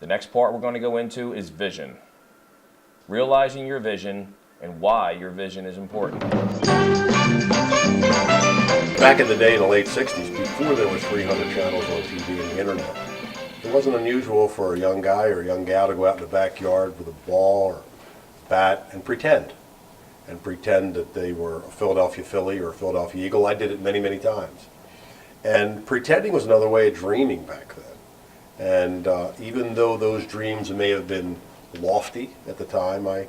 The next part we're going to go into is vision. Realizing your vision and why your vision is important. Back in the day, in the late 60s, before there was 300 channels on TV and the internet, it wasn't unusual for a young guy or a young gal to go out in the backyard with a ball or bat and pretend that they were a Philadelphia Philly or a Philadelphia Eagle. I did it many, many times. And pretending was another way of dreaming back then. And even though those dreams may have been lofty at the time, I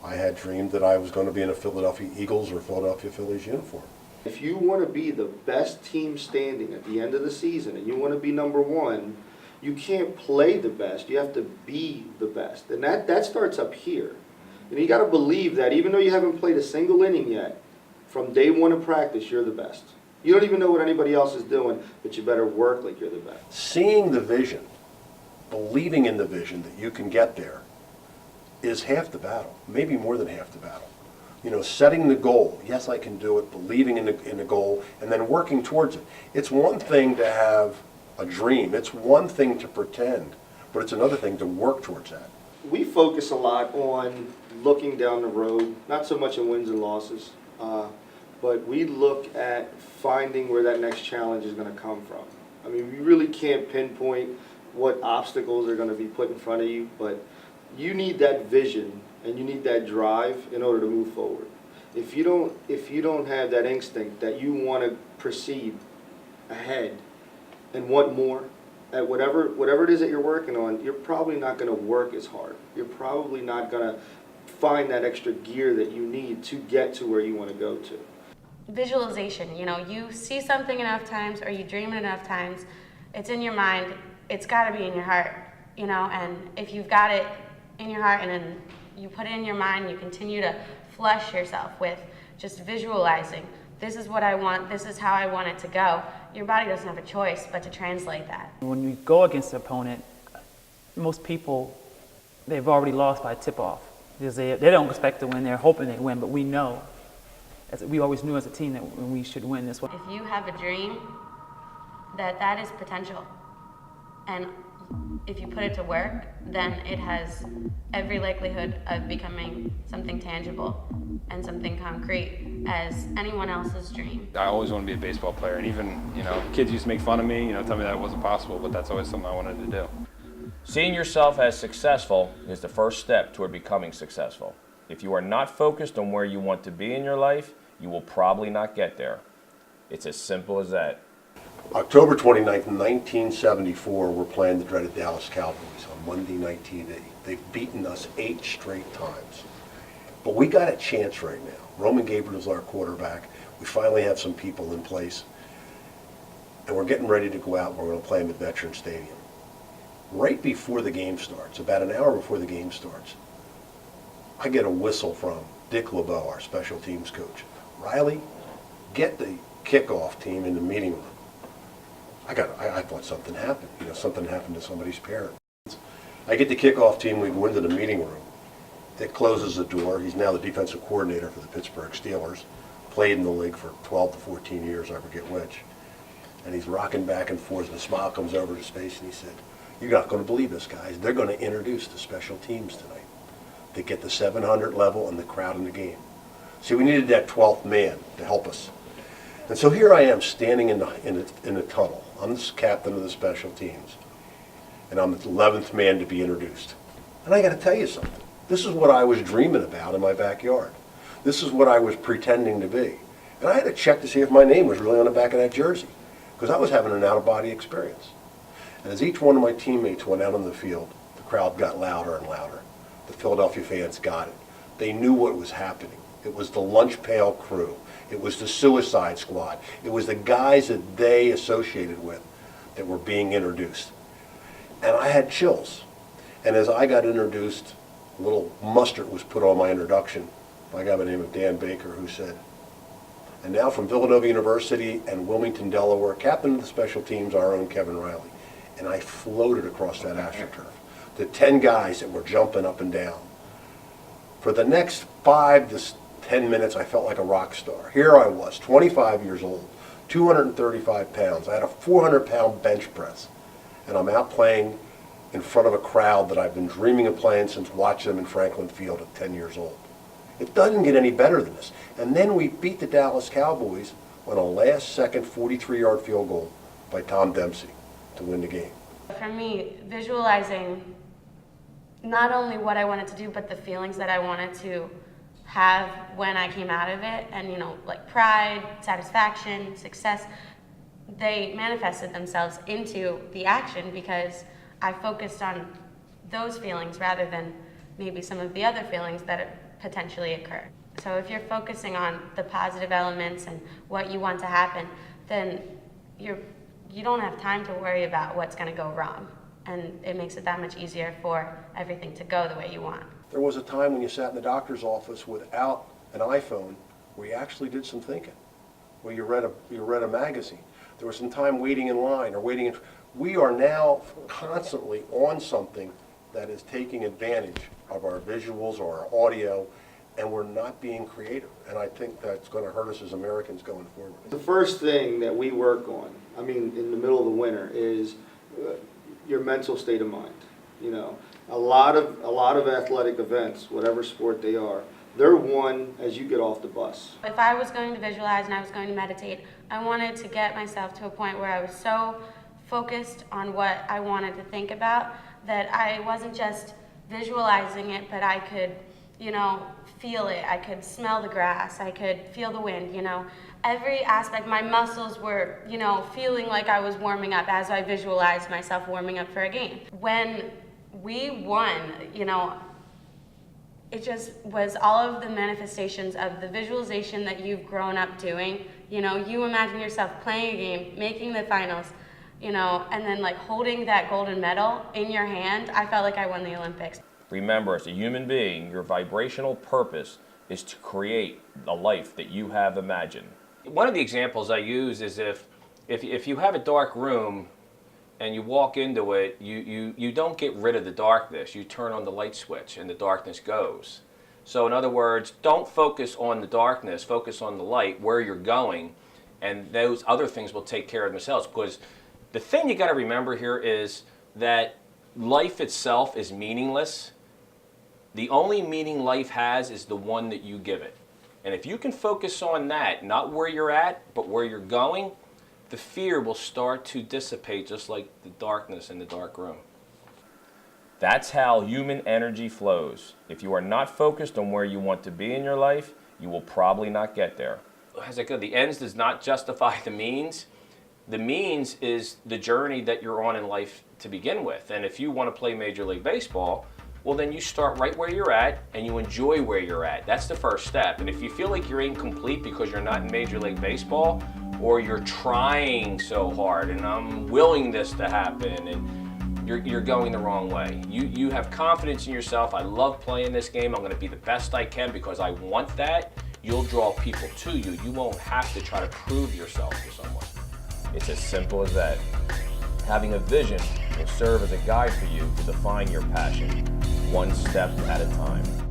had dreamed that I was going to be in a Philadelphia Eagles or Philadelphia Phillies uniform. If you want to be the best team standing at the end of the season and you want to be number one, you can't play the best. You have to be the best. And that starts up here. And you got to believe that even though you haven't played a single inning yet, from day one of practice, you're the best. You don't even know what anybody else is doing, but you better work like you're the best. Seeing the vision, believing in the vision that you can get there, is half the battle, maybe more than half the battle. You know, setting the goal, yes, I can do it, believing in the goal, and then working towards it. It's one thing to have a dream, it's one thing to pretend, but it's another thing to work towards that. We focus a lot on looking down the road, not so much in wins and losses, but we look at finding where that next challenge is going to come from. I mean, we really can't pinpoint what obstacles are going to be put in front of you, but you need that vision and you need that drive in order to move forward. If you don't have that instinct that you want to proceed ahead and want more at whatever it is that you're working on, you're probably not going to work as hard. You're probably not going to find that extra gear that you need to get to where you want to go to. Visualization, you know, you see something enough times or you dream it enough times, it's in your mind, it's got to be in your heart, you know, and if you've got it in your heart and then you put it in your mind, you continue to flush yourself with just visualizing, this is what I want, this is how I want it to go, your body doesn't have a choice but to translate that. When you go against an opponent, most people, they've already lost by tip-off. Because they don't expect to win, they're hoping they win, but we know, as we always knew as a team, that we should win this one. If you have a dream, that is potential. And if you put it to work, then it has every likelihood of becoming something tangible and something concrete as anyone else's dream. I always wanted to be a baseball player, and even, you know, kids used to make fun of me, you know, tell me that it wasn't possible, but that's always something I wanted to do. Seeing yourself as successful is the first step toward becoming successful. If you are not focused on where you want to be in your life, you will probably not get there. It's as simple as that. October 29th, 1974, we're playing the dreaded Dallas Cowboys on Monday Night TV. They've beaten us 8 straight times. But we got a chance right now. Roman Gabriel is our quarterback. We finally have some people in place. And we're getting ready to go out. We're going to play them at Veterans Stadium. Right before the game starts, about an hour before the game starts, I get a whistle from Dick LeBeau, our special teams coach. Riley, get the kickoff team in the meeting room. I thought something happened. You know, something happened to somebody's parent. I get the kickoff team. We go into the meeting room. Dick closes the door. He's now the defensive coordinator for the Pittsburgh Steelers. Played in the league for 12 to 14 years, I forget which. And he's rocking back and forth, and a smile comes over his face, and he said, "You're not going to believe this, guys. They're going to introduce the special teams tonight to get the 700 level and the crowd in the game." See, we needed that 12th man to help us. And so here I am standing in the tunnel. I'm the captain of the special teams. And I'm the 11th man to be introduced. And I got to tell you something. This is what I was dreaming about in my backyard. This is what I was pretending to be. And I had to check to see if my name was really on the back of that jersey, because I was having an out-of-body experience. And as each one of my teammates went out on the field, the crowd got louder and louder. The Philadelphia fans got it. They knew what was happening. It was the lunch pail crew. It was the Suicide Squad. It was the guys that they associated with that were being introduced. And I had chills. And as I got introduced, a little mustard was put on my introduction by a guy by the name of Dan Baker, who said, "And now from Villanova University and Wilmington, Delaware, captain of the special teams, our own Kevin Riley." And I floated across that AstroTurf. The 10 guys that were jumping up and down. For the next 5 to 10 minutes, I felt like a rock star. Here I was, 25 years old, 235 pounds. I had a 400-pound bench press, and I'm out playing in front of a crowd that I've been dreaming of playing since watching them in Franklin Field at 10 years old. It doesn't get any better than this. And then we beat the Dallas Cowboys on a last-second 43-yard field goal by Tom Dempsey to win the game. For me, visualizing not only what I wanted to do, but the feelings that I wanted to have when I came out of it, and like pride, satisfaction, success, they manifested themselves into the action because I focused on those feelings rather than maybe some of the other feelings that potentially occur. So if you're focusing on the positive elements and what you want to happen, then you don't have time to worry about what's going to go wrong. And it makes it that much easier for everything to go the way you want. There was a time when you sat in the doctor's office without an iPhone where you actually did some thinking, where you read a magazine. There was some time waiting in line or waiting in. We are now constantly on something that is taking advantage of our visuals or our audio, and we're not being creative. And I think that's going to hurt us as Americans going forward. The first thing that we work on, in the middle of the winter, is your mental state of mind. A lot of athletic events, whatever sport they are, they're won as you get off the bus. If I was going to visualize and I was going to meditate, I wanted to get myself to a point where I was so focused on what I wanted to think about that I wasn't just visualizing it, but I could, feel it. I could smell the grass. I could feel the wind, Every aspect, my muscles were, feeling like I was warming up as I visualized myself warming up for a game. When we won, it just was all of the manifestations of the visualization that you've grown up doing. You imagine yourself playing a game, making the finals, and then like holding that golden medal in your hand. I felt like I won the Olympics. Remember, as a human being, your vibrational purpose is to create the life that you have imagined. One of the examples I use is if you have a dark room and you walk into it, you don't get rid of the darkness. You turn on the light switch and the darkness goes. So in other words, don't focus on the darkness, focus on the light, where you're going, and those other things will take care of themselves. Because the thing you got to remember here is that life itself is meaningless. The only meaning life has is the one that you give it. And if you can focus on that, not where you're at, but where you're going, the fear will start to dissipate just like the darkness in the dark room. That's how human energy flows. If you are not focused on where you want to be in your life, you will probably not get there. As I go, the ends does not justify the means. The means is the journey that you're on in life to begin with. And if you want to play Major League Baseball, well, then you start right where you're at and you enjoy where you're at. That's the first step. And if you feel like you're incomplete because you're not in Major League Baseball, or you're trying so hard and I'm willing this to happen, and you're going the wrong way. You have confidence in yourself. I love playing this game. I'm going to be the best I can because I want that. You'll draw people to you. You won't have to try to prove yourself to someone. It's as simple as that. Having a vision will serve as a guide for you to define your passion, one step at a time.